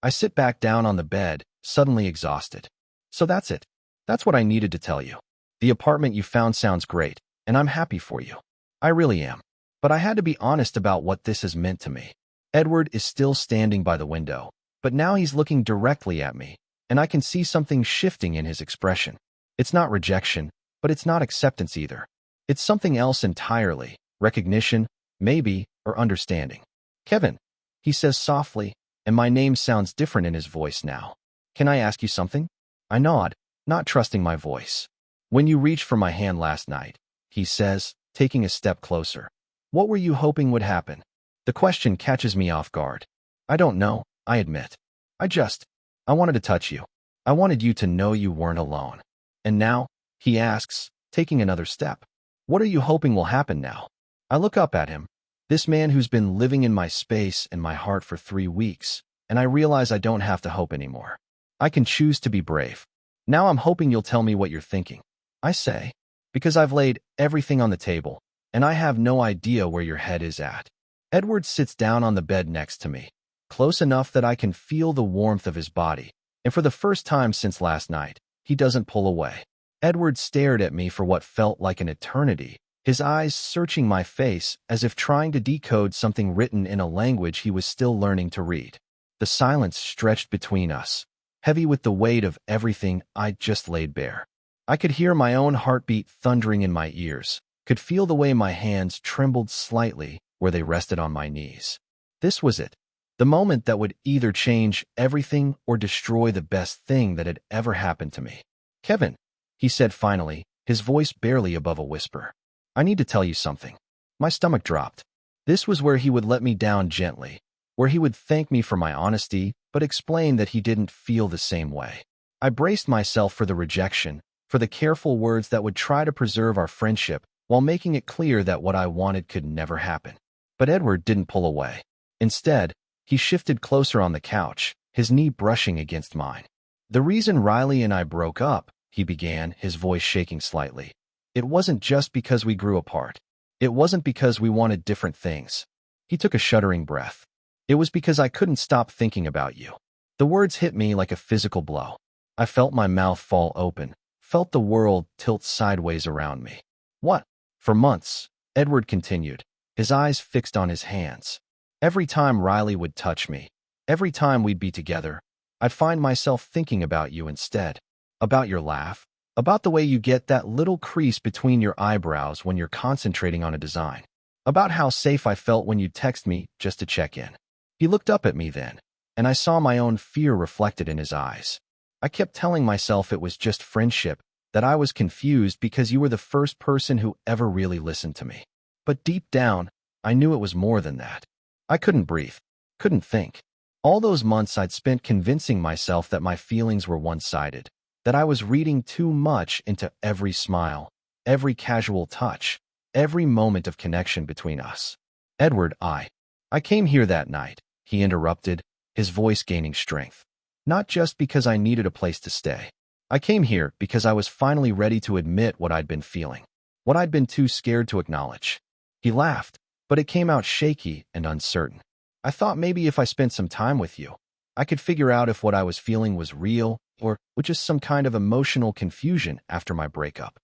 I sit back down on the bed, suddenly exhausted. So that's it. That's what I needed to tell you. The apartment you found sounds great, and I'm happy for you. I really am. But I had to be honest about what this has meant to me. Edward is still standing by the window, but now he's looking directly at me, and I can see something shifting in his expression. It's not rejection, but it's not acceptance either. It's something else entirely, recognition, maybe, or understanding. Kevin, he says softly, and my name sounds different in his voice now. Can I ask you something? I nod, not trusting my voice. When you reached for my hand last night, he says, taking a step closer. What were you hoping would happen? The question catches me off guard. I don't know, I admit. I wanted to touch you. I wanted you to know you weren't alone. And now, he asks, taking another step. What are you hoping will happen now? I look up at him, this man who's been living in my space and my heart for 3 weeks, and I realize I don't have to hope anymore. I can choose to be brave. Now I'm hoping you'll tell me what you're thinking. I say, because I've laid everything on the table, and I have no idea where your head is at. Edward sits down on the bed next to me, close enough that I can feel the warmth of his body, and for the first time since last night, he doesn't pull away. Edward stared at me for what felt like an eternity, his eyes searching my face as if trying to decode something written in a language he was still learning to read. The silence stretched between us, heavy with the weight of everything I'd just laid bare. I could hear my own heartbeat thundering in my ears, could feel the way my hands trembled slightly where they rested on my knees. This was it, the moment that would either change everything or destroy the best thing that had ever happened to me. Kevin, he said finally, his voice barely above a whisper. I need to tell you something. My stomach dropped. This was where he would let me down gently, where he would thank me for my honesty, but explain that he didn't feel the same way. I braced myself for the rejection, for the careful words that would try to preserve our friendship while making it clear that what I wanted could never happen. But Edward didn't pull away. Instead, he shifted closer on the couch, his knee brushing against mine. The reason Riley and I broke up, he began, his voice shaking slightly. It wasn't just because we grew apart. It wasn't because we wanted different things. He took a shuddering breath. It was because I couldn't stop thinking about you. The words hit me like a physical blow. I felt my mouth fall open, felt the world tilt sideways around me. What? For months, Edward continued, his eyes fixed on his hands. Every time Riley would touch me, every time we'd be together, I'd find myself thinking about you instead. About your laugh, about the way you get that little crease between your eyebrows when you're concentrating on a design, about how safe I felt when you'd text me just to check in. He looked up at me then, and I saw my own fear reflected in his eyes. I kept telling myself it was just friendship, that I was confused because you were the first person who ever really listened to me. But deep down, I knew it was more than that. I couldn't breathe, couldn't think. All those months I'd spent convincing myself that my feelings were one-sided, that I was reading too much into every smile, every casual touch, every moment of connection between us. Edward, I came here that night, he interrupted, his voice gaining strength. Not just because I needed a place to stay. I came here because I was finally ready to admit what I'd been feeling, what I'd been too scared to acknowledge. He laughed, but it came out shaky and uncertain. I thought maybe if I spent some time with you, I could figure out if what I was feeling was real or was just some kind of emotional confusion after my breakup.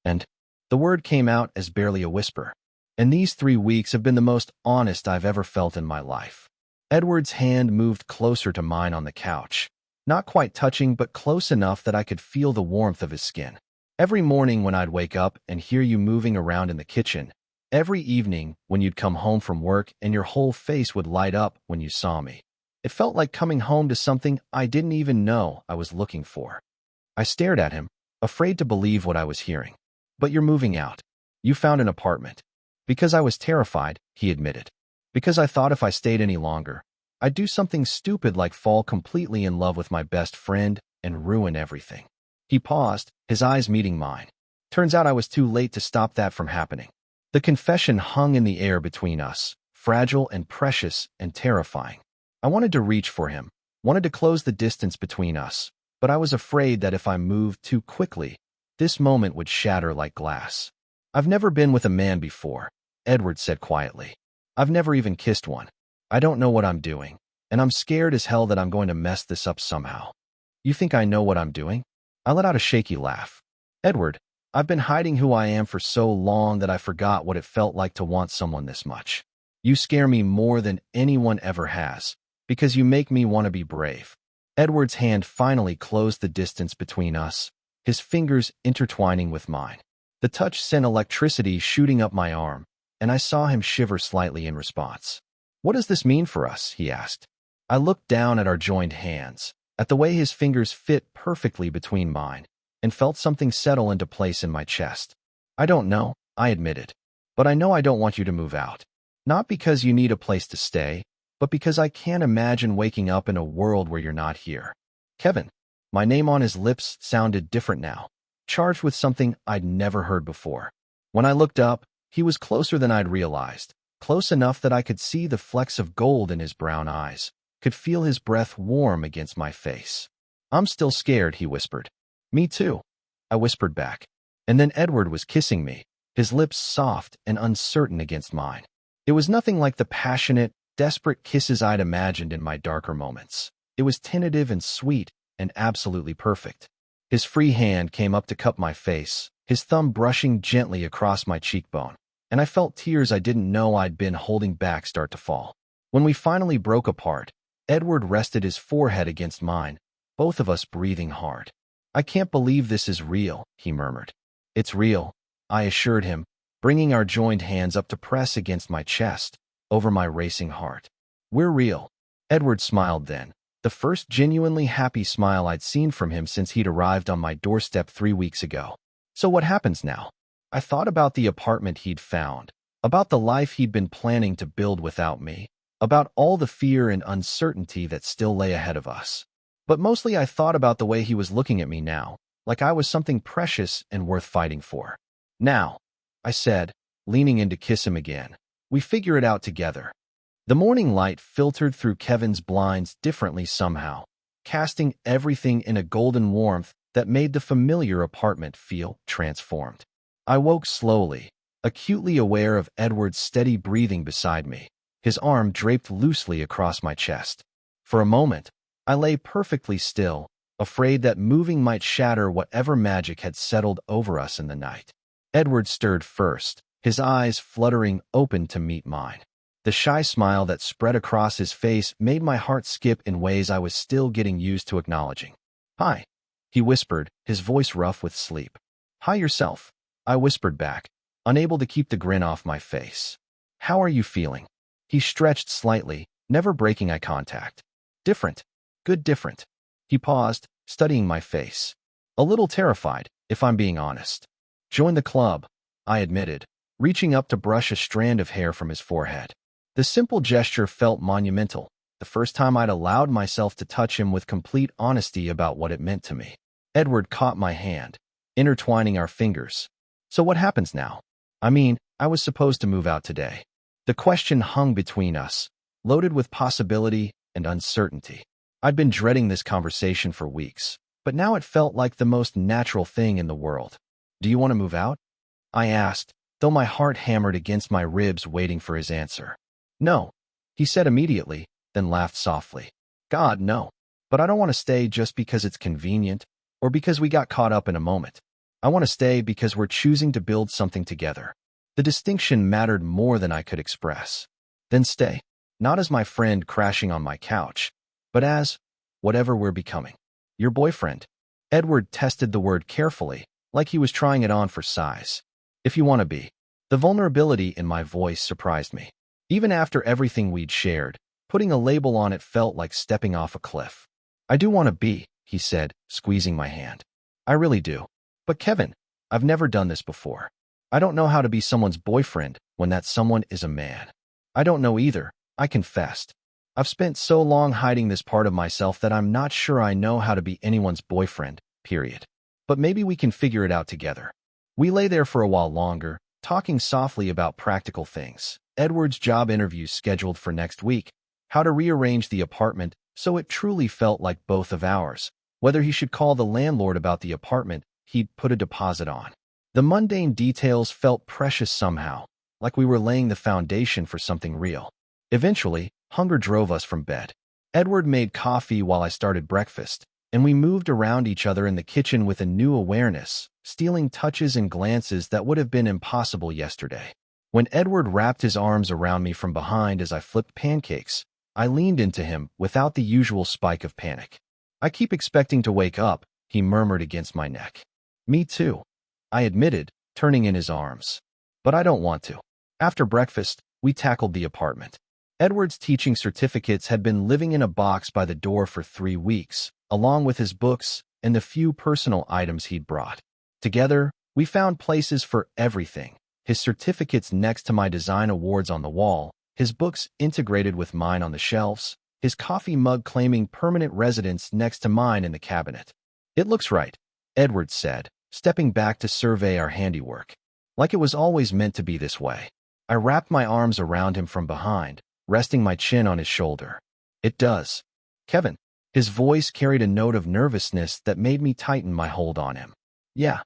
And the word came out as barely a whisper. And these 3 weeks have been the most honest I've ever felt in my life. Edward's hand moved closer to mine on the couch, not quite touching but close enough that I could feel the warmth of his skin. Every morning when I'd wake up and hear you moving around in the kitchen, every evening when you'd come home from work and your whole face would light up when you saw me, it felt like coming home to something I didn't even know I was looking for. I stared at him, afraid to believe what I was hearing. But you're moving out. You found an apartment. Because I was terrified, he admitted. Because I thought if I stayed any longer, I'd do something stupid like fall completely in love with my best friend and ruin everything. He paused, his eyes meeting mine. Turns out I was too late to stop that from happening. The confession hung in the air between us, fragile and precious and terrifying. I wanted to reach for him, wanted to close the distance between us, but I was afraid that if I moved too quickly, this moment would shatter like glass. I've never been with a man before, Edward said quietly. I've never even kissed one. I don't know what I'm doing, and I'm scared as hell that I'm going to mess this up somehow. You think I know what I'm doing? I let out a shaky laugh. Edward, I've been hiding who I am for so long that I forgot what it felt like to want someone this much. You scare me more than anyone ever has, because you make me want to be brave. Edward's hand finally closed the distance between us, his fingers intertwining with mine. The touch sent electricity shooting up my arm, and I saw him shiver slightly in response. What does this mean for us? He asked. I looked down at our joined hands, at the way his fingers fit perfectly between mine, and felt something settle into place in my chest. I don't know, I admitted, but I know I don't want you to move out. Not because you need a place to stay, but because I can't imagine waking up in a world where you're not here. Kevin. My name on his lips sounded different now, charged with something I'd never heard before. When I looked up, he was closer than I'd realized, close enough that I could see the flecks of gold in his brown eyes, could feel his breath warm against my face. I'm still scared, he whispered. Me too, I whispered back. And then Edward was kissing me, his lips soft and uncertain against mine. It was nothing like the passionate, desperate kisses I'd imagined in my darker moments. It was tentative and sweet and absolutely perfect. His free hand came up to cup my face, his thumb brushing gently across my cheekbone, and I felt tears I didn't know I'd been holding back start to fall. When we finally broke apart, Edward rested his forehead against mine, both of us breathing hard. I can't believe this is real, he murmured. It's real, I assured him, bringing our joined hands up to press against my chest, over my racing heart. We're real. Edward smiled then, the first genuinely happy smile I'd seen from him since he'd arrived on my doorstep 3 weeks ago. So what happens now? I thought about the apartment he'd found, about the life he'd been planning to build without me, about all the fear and uncertainty that still lay ahead of us. But mostly I thought about the way he was looking at me now, like I was something precious and worth fighting for. Now, I said, leaning in to kiss him again, we figure it out together. The morning light filtered through Kevin's blinds differently somehow, casting everything in a golden warmth that made the familiar apartment feel transformed. I woke slowly, acutely aware of Edward's steady breathing beside me, his arm draped loosely across my chest. For a moment, I lay perfectly still, afraid that moving might shatter whatever magic had settled over us in the night. Edward stirred first, his eyes fluttering open to meet mine. The shy smile that spread across his face made my heart skip in ways I was still getting used to acknowledging. Hi, he whispered, his voice rough with sleep. Hi yourself, I whispered back, unable to keep the grin off my face. How are you feeling? He stretched slightly, never breaking eye contact. Different. Good different. He paused, studying my face. A little terrified, if I'm being honest. Join the club, I admitted, reaching up to brush a strand of hair from his forehead. The simple gesture felt monumental, the first time I'd allowed myself to touch him with complete honesty about what it meant to me. Edward caught my hand, intertwining our fingers. So what happens now? I mean, I was supposed to move out today. The question hung between us, loaded with possibility and uncertainty. I'd been dreading this conversation for weeks, but now it felt like the most natural thing in the world. Do you want to move out? I asked, though my heart hammered against my ribs waiting for his answer. No, he said immediately, then laughed softly. God, no. But I don't want to stay just because it's convenient or because we got caught up in a moment. I want to stay because we're choosing to build something together. The distinction mattered more than I could express. Then stay, not as my friend crashing on my couch, but as whatever we're becoming. Your boyfriend. Edward tested the word carefully, like he was trying it on for size. If you want to be. The vulnerability in my voice surprised me. Even after everything we'd shared, putting a label on it felt like stepping off a cliff. I do want to be, he said, squeezing my hand. I really do. But Kevin, I've never done this before. I don't know how to be someone's boyfriend when that someone is a man. I don't know either, I confessed. I've spent so long hiding this part of myself that I'm not sure I know how to be anyone's boyfriend, period. But maybe we can figure it out together. We lay there for a while longer, talking softly about practical things. Edward's job interview scheduled for next week, how to rearrange the apartment so it truly felt like both of ours, whether he should call the landlord about the apartment he'd put a deposit on. The mundane details felt precious somehow, like we were laying the foundation for something real. Eventually, hunger drove us from bed. Edward made coffee while I started breakfast, and we moved around each other in the kitchen with a new awareness, stealing touches and glances that would have been impossible yesterday. When Edward wrapped his arms around me from behind as I flipped pancakes, I leaned into him without the usual spike of panic. I keep expecting to wake up, he murmured against my neck. Me too, I admitted, turning in his arms. But I don't want to. After breakfast, we tackled the apartment. Edward's teaching certificates had been living in a box by the door for 3 weeks, along with his books and the few personal items he'd brought. Together, we found places for everything. His certificates next to my design awards on the wall, his books integrated with mine on the shelves, his coffee mug claiming permanent residence next to mine in the cabinet. "It looks right," Edward said, stepping back to survey our handiwork. "Like it was always meant to be this way." I wrapped my arms around him from behind, resting my chin on his shoulder. "It does, Kevin." His voice carried a note of nervousness that made me tighten my hold on him. "Yeah.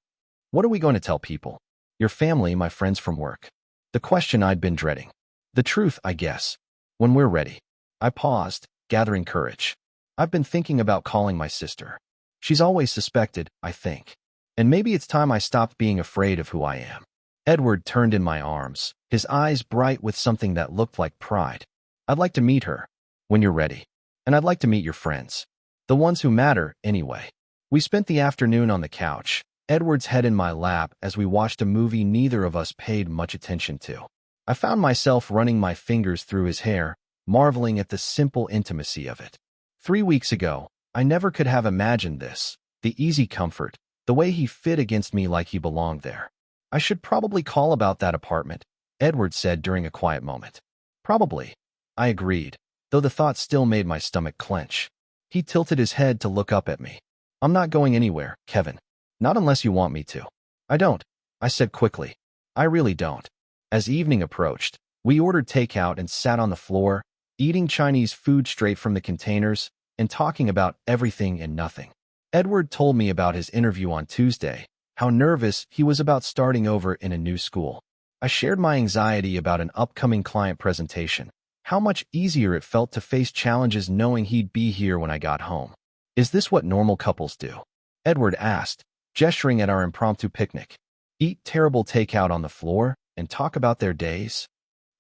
What are we going to tell people? Your family, my friends from work?" The question I'd been dreading. "The truth, I guess. When we're ready." I paused, gathering courage. "I've been thinking about calling my sister. She's always suspected, I think. And maybe it's time I stopped being afraid of who I am." Edward turned in my arms, his eyes bright with something that looked like pride. "I'd like to meet her, when you're ready. And I'd like to meet your friends. The ones who matter, anyway." We spent the afternoon on the couch, Edward's head in my lap as we watched a movie neither of us paid much attention to. I found myself running my fingers through his hair, marveling at the simple intimacy of it. 3 weeks ago, I never could have imagined this, the easy comfort, the way he fit against me like he belonged there. "I should probably call about that apartment," Edward said during a quiet moment. "Probably," I agreed, though the thought still made my stomach clench. He tilted his head to look up at me. "I'm not going anywhere, Kevin. Not unless you want me to." "I don't," I said quickly. "I really don't." As evening approached, we ordered takeout and sat on the floor, eating Chinese food straight from the containers and talking about everything and nothing. Edward told me about his interview on Tuesday, how nervous he was about starting over in a new school. I shared my anxiety about an upcoming client presentation, how much easier it felt to face challenges knowing he'd be here when I got home. "Is this what normal couples do?" Edward asked, gesturing at our impromptu picnic. "Eat terrible takeout on the floor and talk about their days?"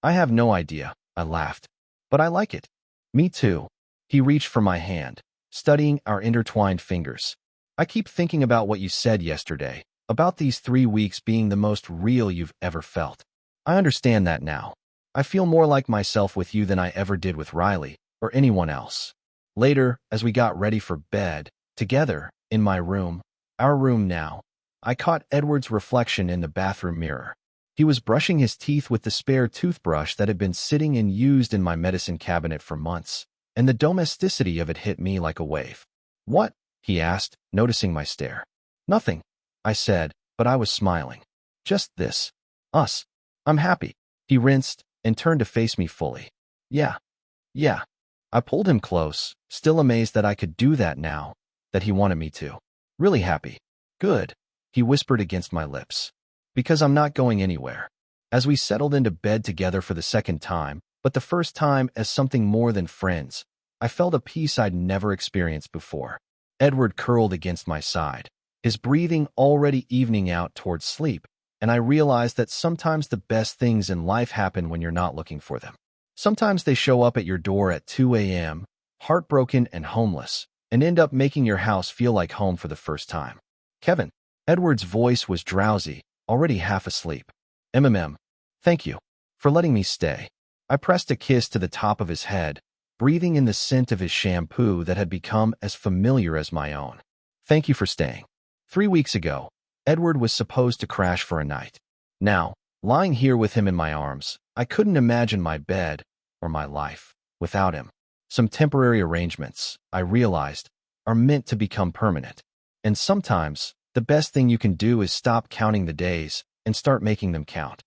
"I have no idea," I laughed. "But I like it." "Me too." He reached for my hand, studying our intertwined fingers. "I keep thinking about what you said yesterday, about these 3 weeks being the most real you've ever felt. I understand that now. I feel more like myself with you than I ever did with Riley or anyone else." Later, as we got ready for bed, together, in my room, our room now, I caught Edward's reflection in the bathroom mirror. He was brushing his teeth with the spare toothbrush that had been sitting and used in my medicine cabinet for months, and the domesticity of it hit me like a wave. "What?" he asked, noticing my stare. "Nothing," I said, but I was smiling. "Just this. Us. I'm happy." He rinsed and turned to face me fully. Yeah. I pulled him close, still amazed that I could do that now, that he wanted me to. "Really happy." "Good," he whispered against my lips. "Because I'm not going anywhere." As we settled into bed together for the second time, but the first time as something more than friends, I felt a peace I'd never experienced before. Edward curled against my side, his breathing already evening out towards sleep, and I realized that sometimes the best things in life happen when you're not looking for them. Sometimes they show up at your door at 2 a.m., heartbroken and homeless, and end up making your house feel like home for the first time. "Kevin." Edward's voice was drowsy, already half asleep. Thank you for letting me stay." I pressed a kiss to the top of his head, breathing in the scent of his shampoo that had become as familiar as my own. "Thank you for staying." 3 weeks ago, Edward was supposed to crash for a night. Now, lying here with him in my arms, I couldn't imagine my bed, or my life, without him. Some temporary arrangements, I realized, are meant to become permanent. And sometimes, the best thing you can do is stop counting the days and start making them count.